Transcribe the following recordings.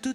Hello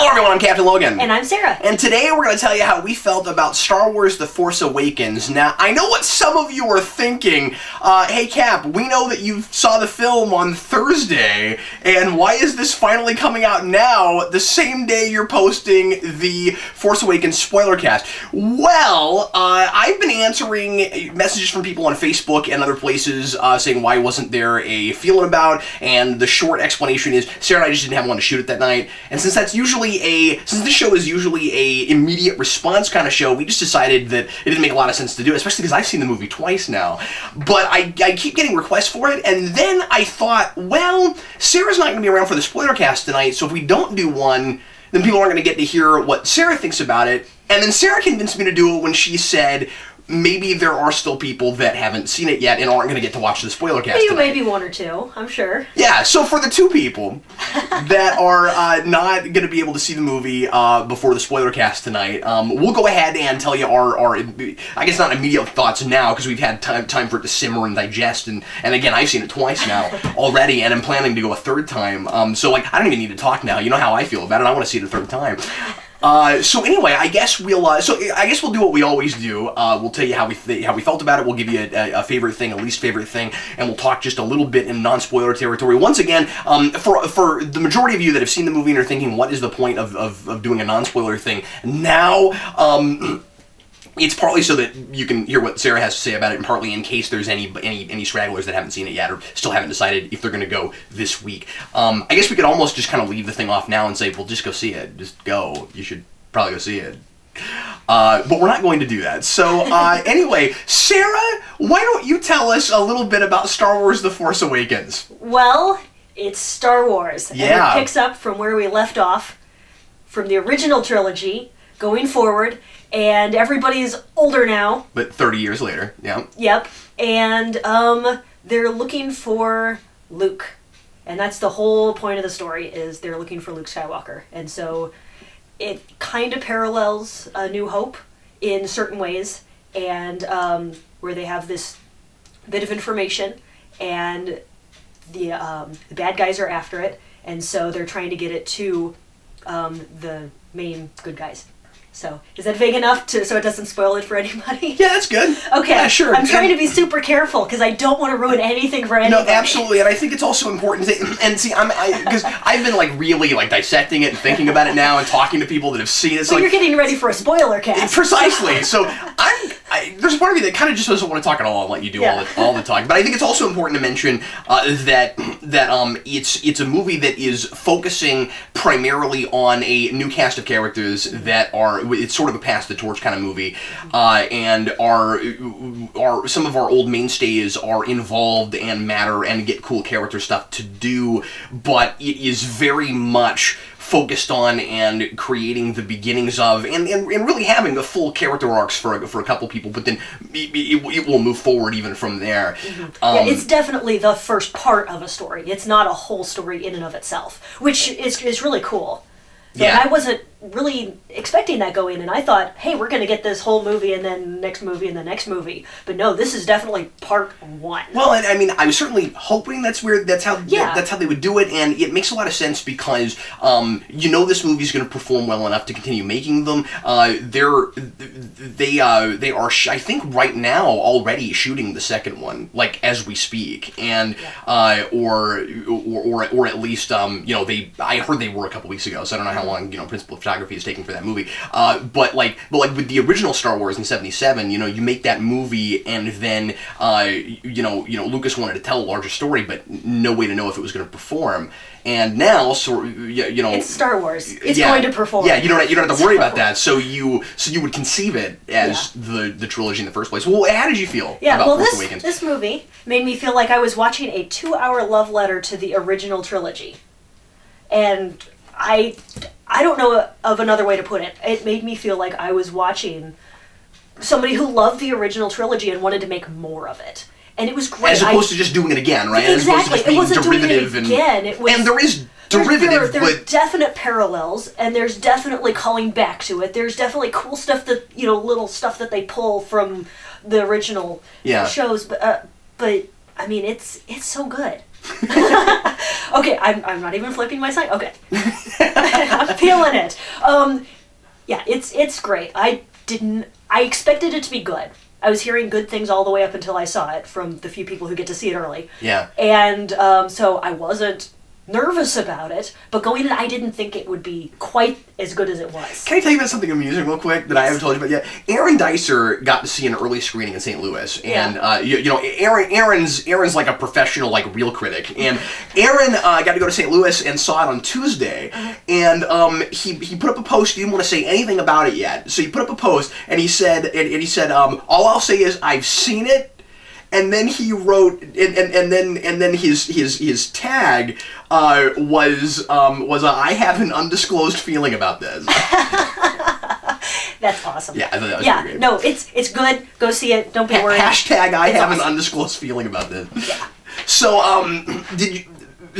everyone, I'm Captain Logan. And I'm Sarah. And today we're going to tell you how we felt about Star Wars The Force Awakens. Now, I know what some of you are thinking. Hey Cap, we know that you saw the film on Thursday, and why is this finally coming out now, the same day you're posting the Force Awakens spoilercast? Well, I've been answering messages from people on Facebook and other places saying why wasn't there a feeling about, and the short explanation is Sarah and I just didn't have one to shoot it that night, and since this show is usually a immediate response kind of show, we just decided that it didn't make a lot of sense to do it, especially because I've seen the movie twice now. But I keep getting requests for it, and then I thought, well, Sarah's not going to be around for the spoilercast tonight, so if we don't do one, then people aren't going to get to hear what Sarah thinks about it. And then Sarah convinced me to do it when she said, maybe there are still people that haven't seen it yet and aren't going to get to watch the spoilercast tonight. Maybe one or two, I'm sure. Yeah, so for the two people that are not going to be able to see the movie before the spoilercast tonight, we'll go ahead and tell you our I guess not immediate thoughts now, because we've had time for it to simmer and digest, and again, I've seen it twice now already, and I'm planning to go a third time, so like, I don't even need to talk now. You know how I feel about it. I want to see it a third time. So anyway, I guess we'll do what we always do. We'll tell you how we felt about it. We'll give you a favorite thing, a least favorite thing, and we'll talk just a little bit in non-spoiler territory. Once again, for the majority of you that have seen the movie and are thinking, what is the point of doing a non-spoiler thing now? It's partly so that you can hear what Sarah has to say about it, and partly in case there's any stragglers that haven't seen it yet or still haven't decided if they're going to go this week. I guess we could almost just kind of leave the thing off now and say, well, just go see it. Just go. You should probably go see it. But we're not going to do that. So anyway, Sarah, why don't you tell us a little bit about Star Wars The Force Awakens? Well, it's Star Wars. Yeah. And it picks up from where we left off, from the original trilogy, going forward. And everybody's older now. But 30 years later, yeah. Yep. And they're looking for Luke. And that's the whole point of the story, is they're looking for Luke Skywalker. And so it kind of parallels A New Hope in certain ways, and where they have this bit of information, and the bad guys are after it, and so they're trying to get it to the main good guys. So, is that vague enough so it doesn't spoil it for anybody? Yeah, that's good. Okay, yeah, sure. I'm trying to be super careful because I don't want to ruin anything for anybody. No, absolutely, and I think it's also important to, and see, because I've been like really like dissecting it and thinking about it now and talking to people that have seen it. So you're getting ready for a spoiler cast. Precisely. So there's a part of me that kind of just doesn't want to talk at all. I'll let you do all the talking. But I think it's also important to mention that it's a movie that is focusing primarily on a new cast of characters that it's sort of a pass the torch kind of movie, and are some of our old mainstays are involved and matter and get cool character stuff to do, but it is very much focused on and creating the beginnings of and really having the full character arcs for a couple people, but then it will move forward even from there. Mm-hmm. Yeah, it's definitely the first part of a story. It's not a whole story in and of itself, which is really cool. So yeah. I wasn't really expecting that going, and I thought, hey, we're going to get this whole movie and then next movie and the next movie. But no, this is definitely part one. Well, I mean, I was certainly hoping that's how they would do it, and it makes a lot of sense because this movie's going to perform well enough to continue making them. They are I think right now already shooting the second one, like as we speak, and or at least I heard they were a couple weeks ago, so I don't know how long principal photography is taking for that movie. But with the original Star Wars in '77, you make that movie, and then Lucas wanted to tell a larger story, but no way to know if it was going to perform. And now, it's Star Wars. It's going to perform. Yeah, you don't have to worry about that. So you would conceive it as the trilogy in the first place. Well, how did you feel about Force Awakens? This movie made me feel like I was watching a 2-hour love letter to the original trilogy, and I don't know of another way to put it. It made me feel like I was watching somebody who loved the original trilogy and wanted to make more of it. And it was great. As opposed to just doing it again, right? Exactly. It wasn't derivative doing it again. And there is derivative, there are definite parallels, and there's definitely calling back to it. There's definitely cool stuff that, little stuff that they pull from the original shows. But I mean, it's so good. Okay, I'm not even flipping my sign. Okay. I'm feeling it. Yeah, it's great. I expected it to be good. I was hearing good things all the way up until I saw it from the few people who get to see it early. Yeah. And so I wasn't nervous about it, but going in, I didn't think it would be quite as good as it was. Can I tell you about something amusing real quick that I haven't told you about yet? Aaron Dicer got to see an early screening in St. Louis, and you know, Aaron's like a professional, like, real critic, and Aaron got to go to St. Louis and saw it on Tuesday, and he put up a post. He didn't want to say anything about it yet, so he put up a post, and he said, all I'll say is I've seen it. And then he wrote, and then his tag was I have an undisclosed feeling about this. That's awesome. Yeah, I thought that was pretty great. No, it's good. Go see it. Don't be worried. Hashtag I have awesome. an undisclosed feeling about this. Yeah. So did you?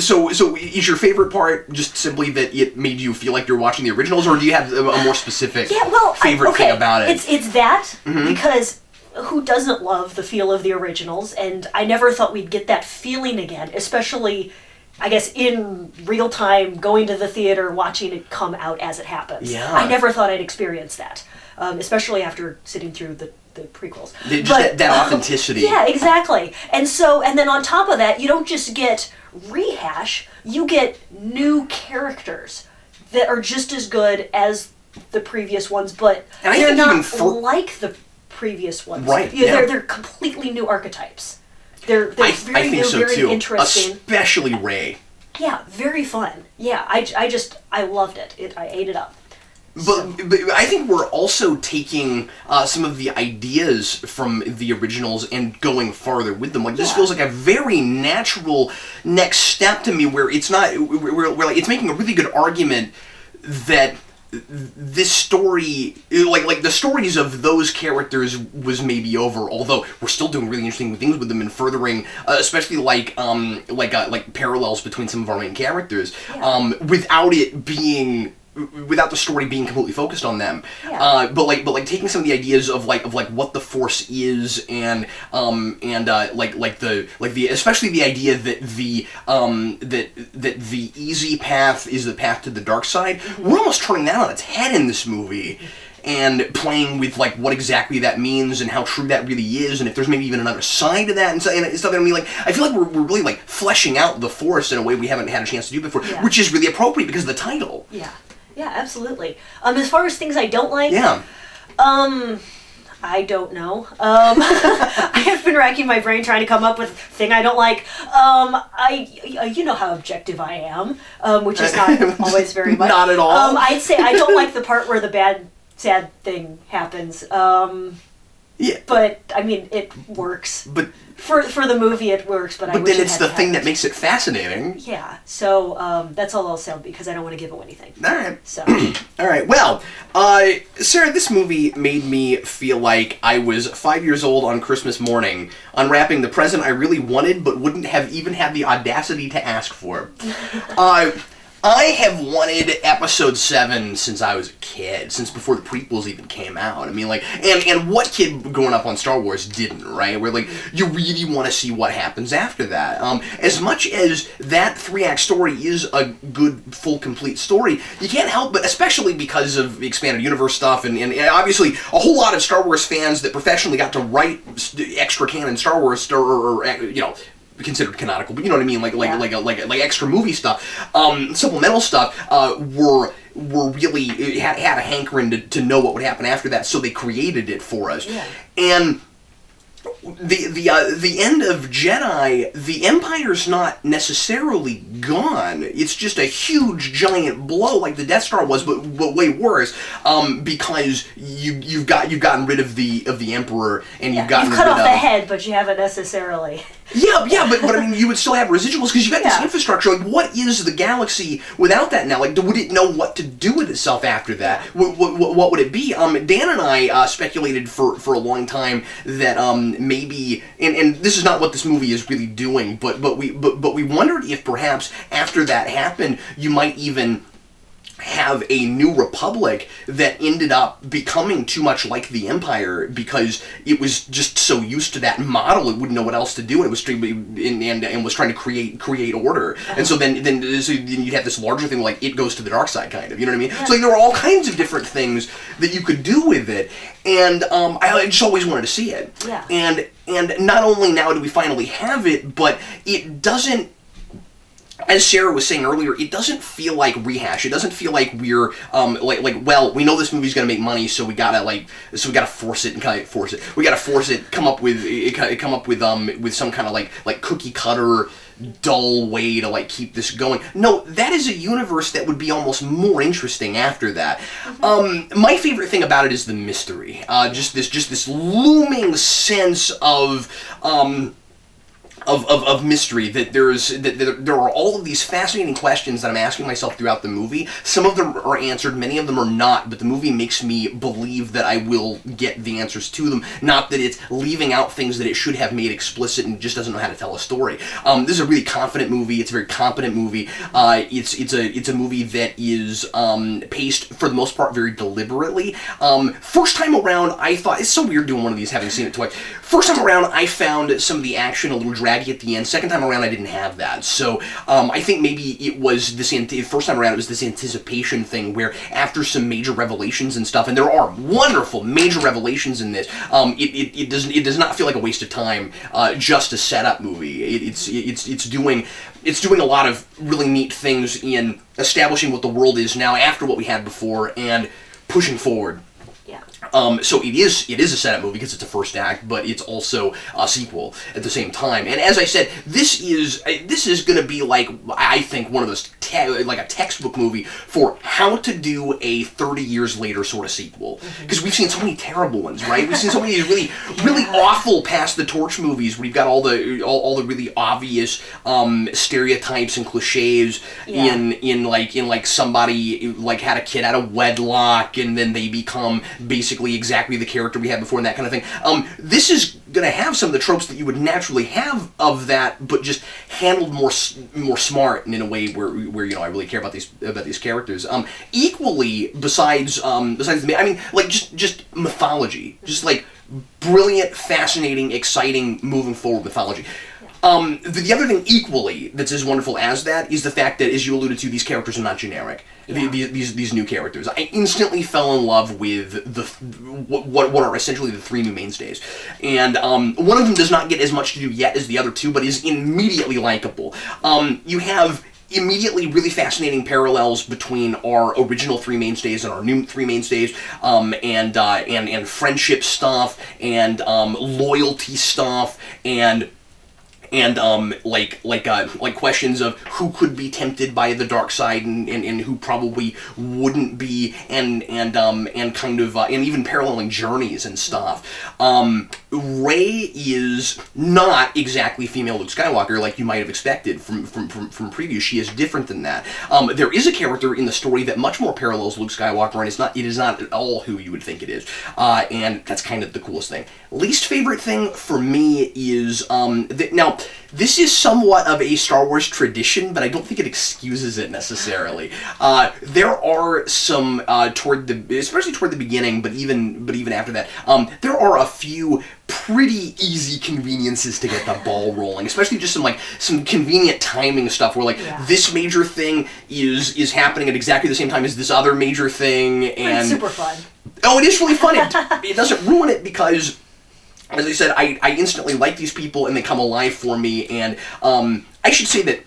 So is your favorite part just simply that it made you feel like you're watching the originals, or do you have a more specific favorite thing about it? It's that because. Who doesn't love the feel of the originals? And I never thought we'd get that feeling again, especially, I guess, in real time, going to the theater, watching it come out as it happens. Yeah. I never thought I'd experience that, especially after sitting through the prequels. Just that authenticity. Yeah, exactly. And then on top of that, you don't just get rehash, you get new characters that are just as good as the previous ones, but they're not like the previous ones. Right. Yeah. They're completely new archetypes. They're very new, very interesting. Especially Rey. Yeah, very fun. Yeah, I loved it. I ate it up. But I think we're also taking some of the ideas from the originals and going farther with them. Like, this feels like a very natural next step to me, where it's not, where like, it's making a really good argument that this story, like the stories of those characters was maybe over, although we're still doing really interesting things with them and furthering, especially like parallels between some of our main characters, without the story being completely focused on them, but like taking some of the ideas of what the Force is, and especially the idea that the easy path is the path to the dark side. We're almost turning that on its head in this movie, and playing with like what exactly that means and how true that really is, and if there's maybe even another side to that and stuff. I mean, like, I feel like we're really like fleshing out the Force in a way we haven't had a chance to do before, which is really appropriate because of the title. Yeah, absolutely. As far as things I don't like, I don't know. I have been racking my brain trying to come up with a thing I don't like. You know how objective I am, which is not always very much. Not at all. I'd say I don't like the part where the bad, sad thing happens. But I mean, it works. But for the movie, it works. But then it's the thing that makes it fascinating. Yeah. So that's all I'll say because I don't want to give away anything. All right. So. All right. Well, Sarah, this movie made me feel like I was 5 years old on Christmas morning, unwrapping the present I really wanted, but wouldn't have even had the audacity to ask for. I have wanted Episode 7 since I was a kid, since before the prequels even came out. I mean, like, and what kid growing up on Star Wars didn't, right? Where, like, you really want to see what happens after that. As much as that 3-act story is a good, full, complete story, you can't help but, especially because of the expanded universe stuff, and obviously a whole lot of Star Wars fans that professionally got to write extra canon Star Wars, or you know, considered canonical, but you know what I mean, like extra movie stuff, supplemental stuff, were really had a hankering to know what would happen after that, so they created it for us. And the end of Jedi, the Empire's not necessarily gone. It's just a huge giant blow, like the Death Star was, but way worse. Because you've gotten rid of the Emperor, and you've cut off the head, but you haven't necessarily. Yeah, but I mean, you would still have residuals because you've got this infrastructure. Like, what is the galaxy without that now? Like, would it know what to do with itself after that? What would it be? Dan and I speculated for a long time that maybe, and this is not what this movie is really doing, but we wondered if perhaps after that happened, you might even have a new republic that ended up becoming too much like the Empire because it was just so used to that model it wouldn't know what else to do, and it was and was trying to create order. And so then you'd have this larger thing like it goes to the dark side, kind of, you know what I mean? Yeah. So like, there were all kinds of different things that you could do with it, and I just always wanted to see it. Yeah. And not only now do we finally have it, but it doesn't, as Sarah was saying earlier, it doesn't feel like rehash. It doesn't feel like we're well, we know this movie's gonna make money, so we gotta force it and kind of force it. We gotta force it. Come up with some kind of like cookie cutter, dull way to like keep this going. No, that is a universe that would be almost more interesting after that. My favorite thing about it is the mystery. Just this looming sense of mystery, that there are all of these fascinating questions that I'm asking myself throughout the movie. Some of them are answered, many of them are not, but the movie makes me believe that I will get the answers to them, not that it's leaving out things that it should have made explicit and just doesn't know how to tell a story. This is a really confident movie, it's a very competent movie, it's a movie that is paced, for the most part, very deliberately. First time around, I thought, it's so weird doing one of these having seen it twice, first time around I found some of the action a little draggy at the end. Second time around, I didn't have that. So I think maybe it was this first time around. It was this anticipation thing where after some major revelations and stuff, and there are wonderful major revelations in this. It does not feel like a waste of time. Just a setup movie. It's doing a lot of really neat things in establishing what the world is now after what we had before and pushing forward. So it is a setup movie because it's a first act, but it's also a sequel at the same time. And as I said, this is going to be like, I think, one of those like a textbook movie for how to do a 30 years later sort of sequel. Because we've seen so many terrible ones, right? We've seen so many of these really awful pass the torch movies where you've got all the really obvious stereotypes and cliches in like somebody like had a kid out of wedlock and then they become basically exactly the character we had before and that kind of thing. This is going to have some of the tropes that you would naturally have of that, but just handled more smart and in a way where I really care about these characters. Equally, besides the, I mean, like just mythology, just like brilliant, fascinating, exciting, moving forward mythology. The other thing equally that's as wonderful as that is the fact that, as you alluded to, these characters are not generic. Yeah. These new characters. I instantly fell in love with what are essentially the three new mainstays. And one of them does not get as much to do yet as the other two, but is immediately likable. You have immediately really fascinating parallels between our original three mainstays and our new three mainstays, and friendship stuff, and loyalty stuff, and like questions of who could be tempted by the dark side and who probably wouldn't be, and kind of and even paralleling journeys and stuff. Rey is not exactly female Luke Skywalker like you might have expected from previews. She is different than that. There is a character in the story that much more parallels Luke Skywalker, and it is not at all who you would think it is. And that's kind of the coolest thing. Least favorite thing for me is now, this is somewhat of a Star Wars tradition, but I don't think it excuses it necessarily. There are some especially toward the beginning, but even after that, there are a few pretty easy conveniences to get the ball rolling, especially just some convenient timing stuff where this major thing is happening at exactly the same time as this other major thing, and it's super fun. Oh, it is really fun. It doesn't ruin it because, as I said, I instantly like these people and they come alive for me, and I should say that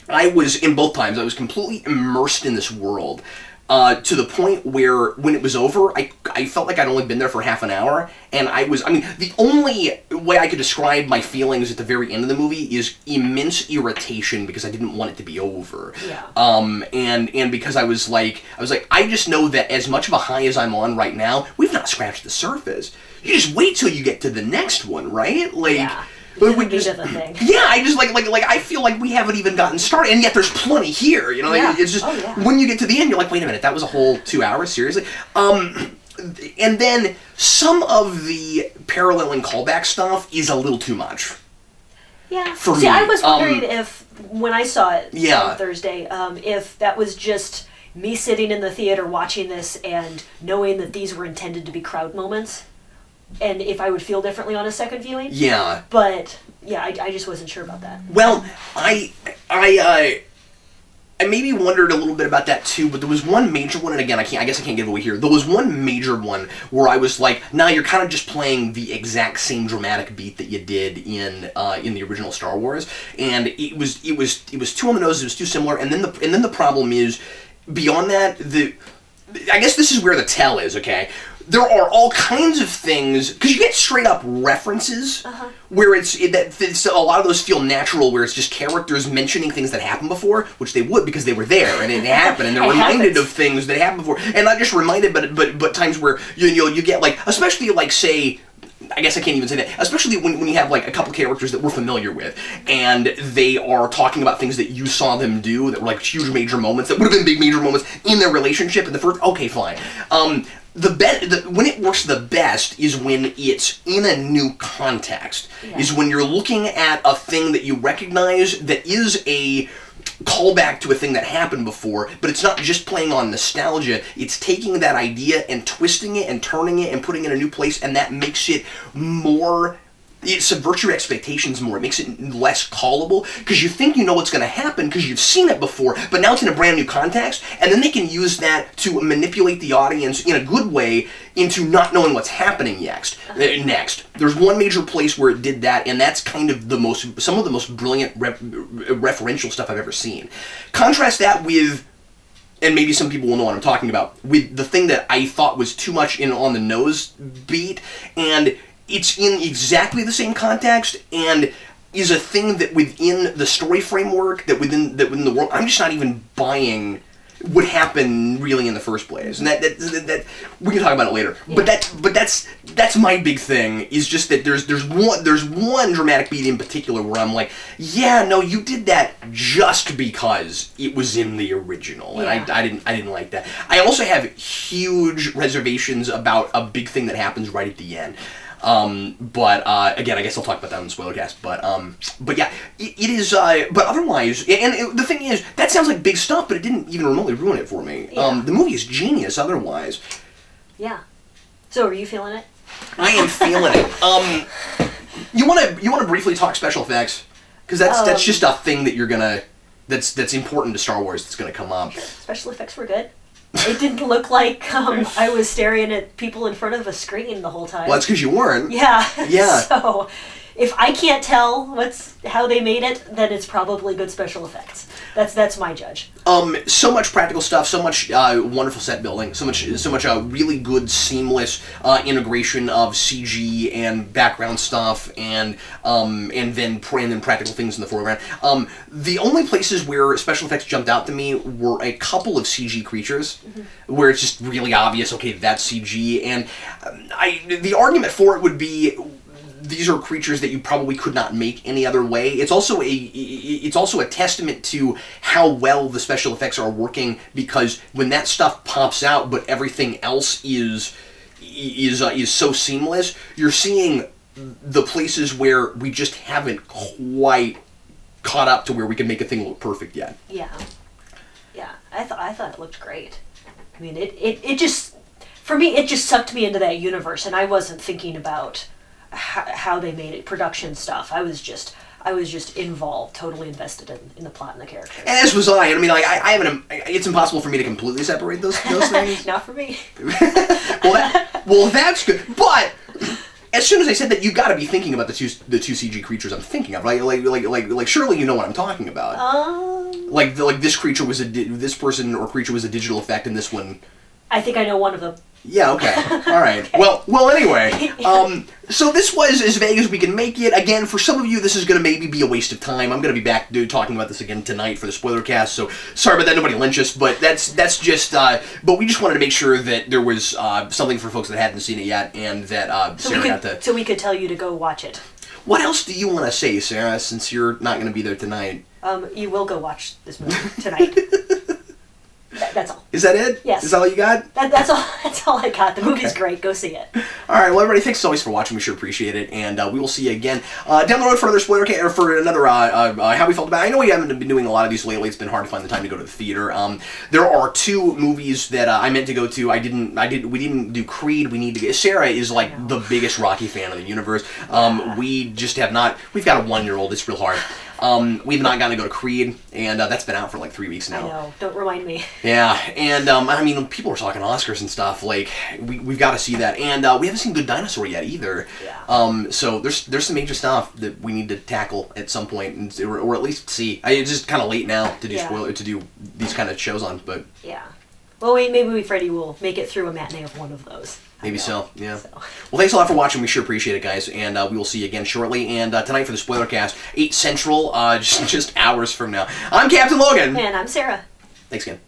I was, in both times, I was completely immersed in this world, to the point where, when it was over, I felt like I'd only been there for half an hour, and the only way I could describe my feelings at the very end of the movie is immense irritation because I didn't want it to be over. Yeah. And because I was like, I just know that as much of a high as I'm on right now, we've not scratched the surface. You just wait till you get to the next one, right? Yeah. I just I feel like we haven't even gotten started, and yet there's plenty here. It's just when you get to the end, you're like, wait a minute, that was a whole 2 hours, seriously. And then some of the paralleling callback stuff is a little too much. Yeah. For me, I was wondering if when I saw it on Thursday, if that was just me sitting in the theater watching this and knowing that these were intended to be crowd moments, and if I would feel differently on a second viewing. Yeah. But yeah, I just wasn't sure about that. Well, I maybe wondered a little bit about that too, but there was one major one, and again, I guess I can't give away here. There was one major one where I was like, "Nah, you're kind of just playing the exact same dramatic beat that you did in the original Star Wars," and it was too on the nose. It was too similar, and then the problem is, beyond that, I guess this is where the tell is. Okay. There are all kinds of things, because you get straight up references, where it's a lot of those feel natural, where it's just characters mentioning things that happened before, which they would because they were there and it happened, and they're reminded of things that happened before, and not just reminded, but times where you get like, especially like say. I guess I can't even say that. Especially when you have like a couple characters that we're familiar with, and they are talking about things that you saw them do that were like huge major moments that would have been big major moments in their relationship in the first. Okay, fine. When it works the best is when it's in a new context. Yeah. Is when you're looking at a thing that you recognize that is a callback to a thing that happened before, but it's not just playing on nostalgia, it's taking that idea and twisting it and turning it and putting it in a new place, and that makes it more... It subverts your expectations more. It makes it less callable, because you think you know what's going to happen because you've seen it before, but now it's in a brand new context, and then they can use that to manipulate the audience in a good way into not knowing what's happening next. There's one major place where it did that, and that's kind of some of the most brilliant referential stuff I've ever seen. Contrast that with, and maybe some people will know what I'm talking about, with the thing that I thought was too much on the nose beat, and it's in exactly the same context and is a thing that within the story framework, that within the world, I'm just not even buying would happen really in the first place. And that we can talk about it later. Yeah. But that's my big thing, is just that there's one dramatic beat in particular where I'm like, yeah, no, you did that just because it was in the original, and I didn't like that. I also have huge reservations about a big thing that happens right at the end. But again, I guess I'll talk about that on the spoilercast. But yeah, it is. But otherwise, the thing is, that sounds like big stuff, but it didn't even remotely ruin it for me. Yeah. The movie is genius. Otherwise. Yeah. So, are you feeling it? I am feeling it. You want to briefly talk special effects, because that's just a thing that you're gonna. That's important to Star Wars. That's gonna come up. Special effects were good. It didn't look like I was staring at people in front of a screen the whole time. Well, that's because you weren't. Yeah. Yeah. So, if I can't tell how they made it, then it's probably good special effects. That's my judge. So much practical stuff, so much wonderful set building, so much really good seamless integration of CG and background stuff, and then practical things in the foreground. The only places where special effects jumped out to me were a couple of CG creatures, where it's just really obvious. Okay, that's CG, and the argument for it would be, these are creatures that you probably could not make any other way. It's also a testament to how well the special effects are working, because when that stuff pops out, but everything else is so seamless, you're seeing the places where we just haven't quite caught up to where we can make a thing look perfect yet. Yeah. I thought it looked great. I mean, it just, for me, it just sucked me into that universe, and I wasn't thinking about how they made it, production stuff. I was just involved, totally invested in the plot and the characters. And as was I. I mean, like, I haven't. It's impossible for me to completely separate those things. Not for me. well, that's good. But as soon as I said that, you got to be thinking about the two CG creatures I'm thinking of. Like surely you know what I'm talking about. Like this creature was this person or creature was a digital effect, and this one. I think I know one of them. Yeah, okay. All right. Well, anyway, so this was as vague as we can make it. Again, for some of you, this is going to maybe be a waste of time. I'm going to be back talking about this again tonight for the spoiler cast, so sorry about that, nobody lynch us, but that's just, but we just wanted to make sure that there was something for folks that hadn't seen it yet, and that Sarah got to... So we could tell you to go watch it. What else do you want to say, Sarah, since you're not going to be there tonight? You will go watch this movie tonight. That's all. Is that it? Yes. Is that all you got? That's all. That's all I got. The movie's great. Go see it. All right, well, everybody, thanks as always for watching. We sure appreciate it, and we will see you again down the road for another spoiler or for another how we felt about it. I know we haven't been doing a lot of these lately. It's been hard to find the time to go to the theater. There are 2 movies that I meant to go to. We didn't do Creed. We need to get. Sarah is like the biggest Rocky fan of the universe. We just have not. We've got a 1-year-old. It's real hard. We've not gotten to go to Creed, and that's been out for like 3 weeks now. I know. Don't remind me. Yeah, and I mean, people are talking Oscars and stuff. Like, we've got to see that, and we haven't seen Good Dinosaur yet either. Yeah. So there's some major stuff that we need to tackle at some point, and, or at least see. It's just kind of late now to do to do these kind of shows on, but yeah. Well, maybe Freddie will make it through a matinee of one of those. Maybe so, yeah. So. Well, thanks a lot for watching. We sure appreciate it, guys. And we will see you again shortly. And tonight for the spoilercast, 8 Central, just hours from now. I'm Captain Logan. And I'm Sarah. Thanks again.